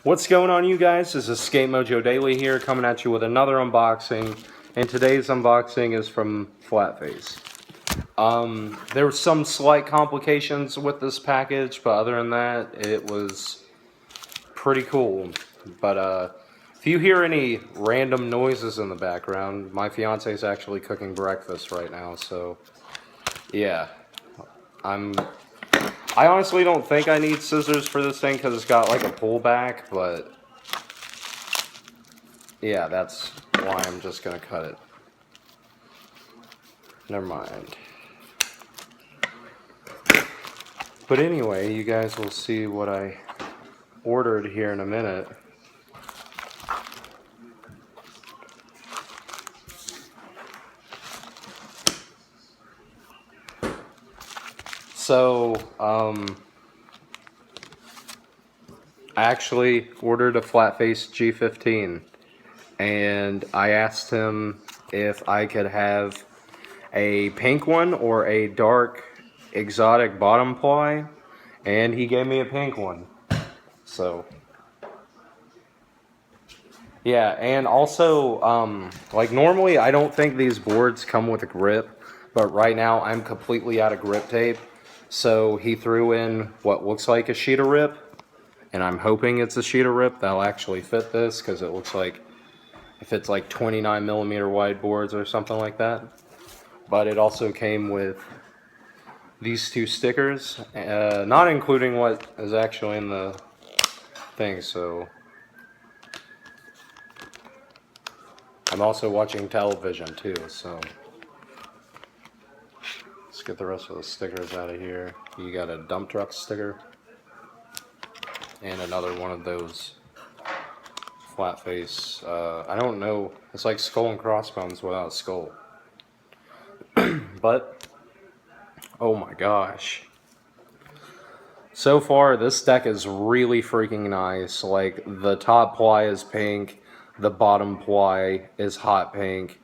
What's going on, you guys? This is SkateMojoDaily here, coming at you with another unboxing. And today's unboxing is from Flatface. There were some slight complications with this package, but other than that, it was pretty cool. But if you hear any random noises in the background, my fiance is actually cooking breakfast right now, so yeah. I honestly don't think I need scissors for this thing because it's got like a pullback, but yeah, that's why I'm just gonna cut it. Never mind. But anyway, you guys will see what I ordered here in a minute. So, I actually ordered a Flatface G15, and I asked him if I could have a pink one or a dark exotic bottom ply, and he gave me a pink one. So, yeah, and also, like normally I don't think these boards come with a grip, but right now I'm completely out of grip tape. So he threw in what looks like a sheet of rip, and I'm hoping it's a sheet of rip that'll actually fit this, because it looks like it fits like 29mm wide boards or something like that. But it also came with these two stickers, not including what is actually in the thing. So I'm also watching television too, so let's get the rest of the stickers out of here. You got a dump truck sticker and another one of those Flatface. I don't know, it's like skull and crossbones without a skull. But oh my gosh, so far this deck is really freaking nice. Like, the top ply is pink, the bottom ply is hot pink.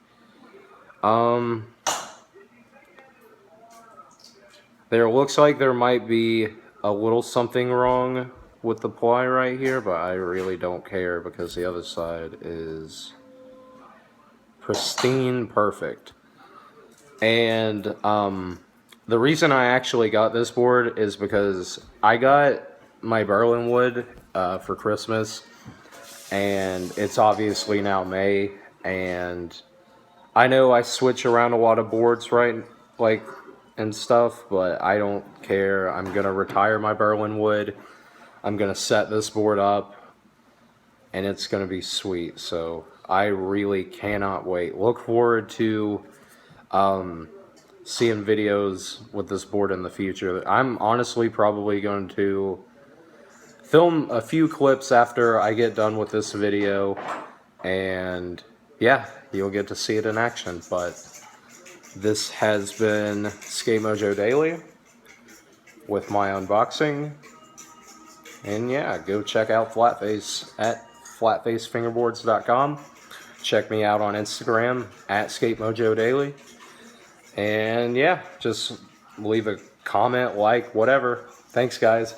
There looks like there might be a little something wrong with the ply right here, but I really don't care because the other side is pristine perfect. And the reason I actually got this board is because I got my Berlin wood for Christmas, and it's obviously now May, and I know I switch around a lot of boards, right, like, and stuff, but I don't care. I'm gonna retire my Berlin wood. I'm gonna set this board up, and it's gonna be sweet. So I really cannot wait. Look forward to seeing videos with this board in the future. I'm honestly probably going to film a few clips after I get done with this video, and yeah, you'll get to see it in action. But this has been SkateMojoDaily with my unboxing. And yeah, go check out Flatface at flatfacefingerboards.com. Check me out on Instagram at SkateMojoDaily. And yeah, just leave a comment, like, whatever. Thanks, guys.